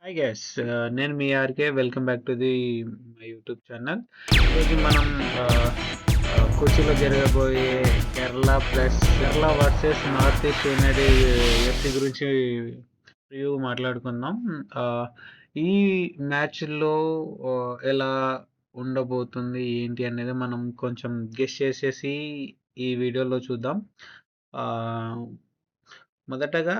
Hi guys నేను మీ RK welcome back to the my YouTube channel. ఈరోజు మనం కొచ్చిలో జరగబోయే Kerala versus North East United FC గురించి రివ్యూ మాట్లాడుకుందాం. ఆ, ఈ మ్యాచ్లో ఎలా ఉండబోతుంది ఏంటి అనేది మనం కొంచెం గెస్ చేసేసి ఈ వీడియోలో చూద్దాం. ఆ, మొదటగా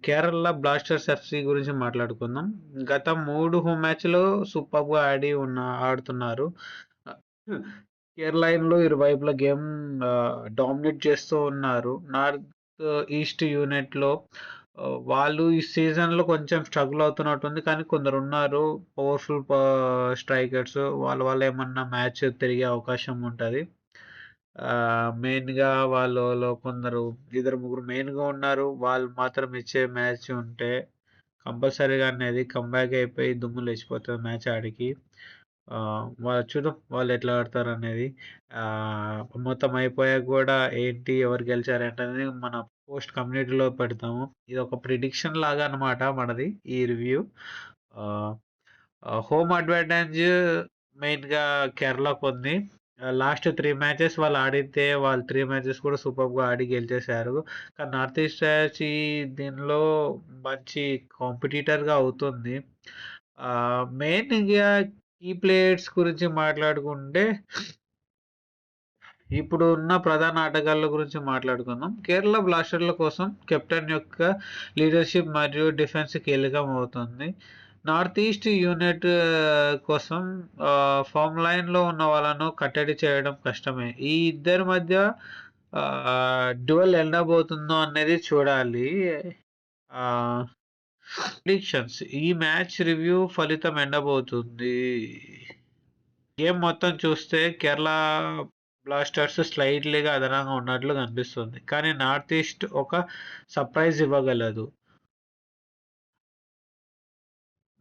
కేరళ బ్లాస్టర్స్ ఎఫ్సి గురించి మాట్లాడుకుందాం. గత 3 హోమ్ మ్యాచ్‌లో సూపర్బ్‌గా ఆడుతున్నారు. కేరళలో ఇరువైపులా గేమ్ డామినేట్ చేస్తూ ఉన్నారు. నార్త్ ఈస్ట్ యూనిట్‌లో వాళ్ళు ఈ సీజన్‌లో కొంచెం స్ట్రగుల్ అవుతున్నట్టుంది. కానీ కొందరున్నారు పవర్‌ఫుల్ స్ట్రైకర్స్. వాళ్ళ వల్ల ఏమన్నా మ్యాచ్ తిరిగే అవకాశం ఉంటది. మెయిన్‌గా వాళ్ళలో కొందరు ఇద్దరు, ముగ్గురు మెయిన్‌గా ఉన్నారు. వాళ్ళు మాత్రం ఇచ్చే మ్యాచ్ ఉంటే కంపల్సరీగా అనేది కమ్‌బ్యాక్ అయిపోయి దుమ్ము లేచిపోతది మ్యాచ్ ఆడికి. వాళ్ళు చూద్దాం వాళ్ళెట్లా ఆడతారనేది. మొత్తం అయిపోయాక గూడా ఏంటి ఎవరు గెలిచారేంటనేది మన పోస్ట్ కమ్యూనిటీలో పెడతాము. ఇదొక ప్రిడిక్షన్ లాగా అన్నమాట మనది ఈ రివ్యూ. ఆహ్, హోమ్ అడ్వాంటేజ్ మెయిన్‌గా కేరళకుంది. లాస్ట్ 3 మ్యాచెస్ వాళ్ళు ఆడితే వాళ్ళు 3 మ్యాచెస్ కూడా సూపర్బ్‌గా ఆడి గెలిచేశారు. కానీ నార్త్ ఈస్ట్ వచ్చి దీనిలో మంచి కాంపిటీటర్‌గా అవుతుంది. మెయిన్‌గా కీ ప్లేయర్స్ గురించి మాట్లాడుకుంటే ఇప్పుడు ఉన్న ప్రధాన ఆటగాళ్ళ గురించి మాట్లాడుకుందాం. కేరళ బ్లాస్టర్ల కోసం కెప్టెన్ యొక్క లీడర్‌షిప్ మరియు డిఫెన్స్ కీలకం అవుతుంది. నార్త్ ఈస్ట్ యూనిట్ కోసం ఫార్మ్ లైన్‌లో ఉన్న వాళ్ళను కట్టడి చేయడం కష్టమే. ఈ ఇద్దరి మధ్య డ్యూయల్ ఎండబోతుందో అనేది చూడాలి. ఆహ్, ప్రిడిక్షన్స్ ఈ మ్యాచ్ రివ్యూ ఫలితం ఎండబోతుంది. గేమ్ మొత్తం చూస్తే కేరళ బ్లాస్టర్స్ స్లైట్‌లీగా అదనంగా ఉన్నట్లు కనిపిస్తుంది. కానీ నార్త్ ఈస్ట్ ఒక సర్ప్రైజ్ ఇవ్వగలదు.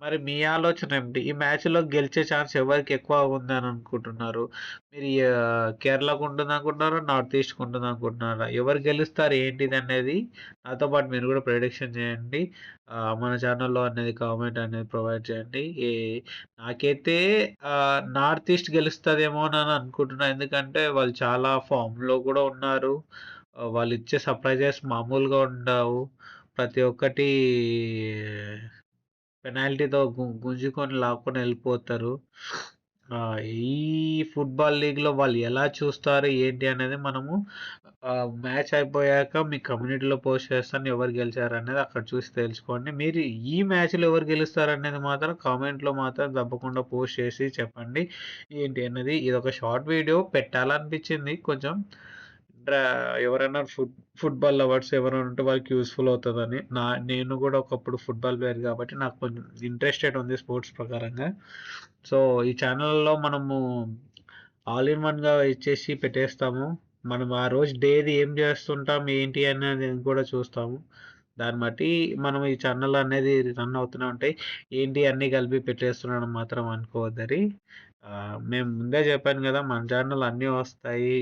మరి మీ ఆలోచన ఏమిటి? ఈ మ్యాచ్‌లో గెలిచే ఛాన్స్ ఎవరికి ఎక్కువ ఉందని అనుకుంటున్నారు? మీరు కేరళకు ఉంటుందనుకుంటున్నారా? నార్త్ ఈస్ట్‌కి ఉంటుందనుకుంటున్నారా? ఎవరు గెలుస్తారు ఏంటిదనేది నాతో పాటు మీరు కూడా ప్రిడిక్షన్ చేయండి. మన ఛానెల్‌లో అనేది కామెంట్ అనేది ప్రొవైడ్ చేయండి. నాకైతే నార్త్ ఈస్ట్ గెలుస్తదేమోనని అనుకుంటున్నా. ఎందుకంటే వాళ్ళు చాలా ఫామ్‌లో కూడా ఉన్నారు. వాళ్ళిచ్చే సర్ప్రైజెస్ మామూలుగా ఉండవు. ప్రతి ఒక్కటి పెనాల్టీతో గుంజుకొని లాక్కొని ఎళ్ళిపోతారు. ఈ ఫుట్‌బాల్ లీగ్‌లో వాళ్ళు ఎలా చూస్తారు ఏంటి అనేది మనము మ్యాచ్ అయిపోయాక మీ కమ్యూనిటీలో పోస్ట్ చేస్తాను. ఎవరు గెలిచారనేది అక్కడ చూసి తెలుసుకోండి. మీరు ఈ మ్యాచ్‌లో ఎవరు గెలుస్తారనేది మాత్రం కామెంట్‌లో మాత్రం తప్పకుండా పోస్ట్ చేసి చెప్పండి. ఏంటి అన్నది. ఇదొక షార్ట్ వీడియో పెట్టాలనిపించింది కొంచెం. డ్రా ఎవరైనా ఫుట్‌బాల్ లవర్స్ ఎవరైనా ఉంటే వాళ్ళకి యూజ్‌ఫుల్ అవుతదని. నేను గూడా ఒకప్పుడు ఫుట్‌బాల్ ప్లేయర్ గాబట్టి నాకు కొంచెం ఇంట్రెస్టెడ్ ఉంది స్పోర్ట్స్ ప్రకారంగా. సో, ఈ ఛానెల్‌లో మనము ఆల్ ఇన్ వన్‌గా ఇచ్చేసి పెట్టేస్తాము. మనం ఆ రోజు డేది ఏం జేస్తుంటాం, ఏంటి అనేది కూడా చూస్తాము. దాన్ని బట్టి మనం ఈ ఛానెల్ అనేది రన్ అవుతూనే ఉంటాయి. ఏంటి అన్నీ కలిపి పెట్టేస్తున్నానని మాత్రం అనుకోవద్దండి. మేము ముందే చెప్పాను గదా! మన ఛానెల్ అన్నీ వస్తాయి.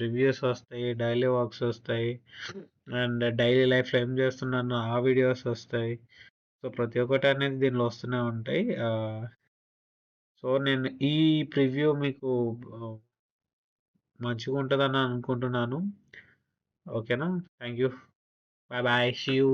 రివ్యూస్ వస్తాయి, డైలీ వ్లాగ్స్ వస్తాయి. అండ్ డైలీ లైఫ్‌లో ఏం చేస్తున్నానో ఆ వీడియోస్ వస్తాయి. సో, ప్రతి ఒక్కటి అనేది దీనిలో వస్తూనే ఉంటాయి. సో, నేను ఈ ప్రివ్యూ మీకు ఆహ్, మంచిగుంటదని అనుకుంటున్నాను. ఓకేనా? Thank you. Bye bye. See you.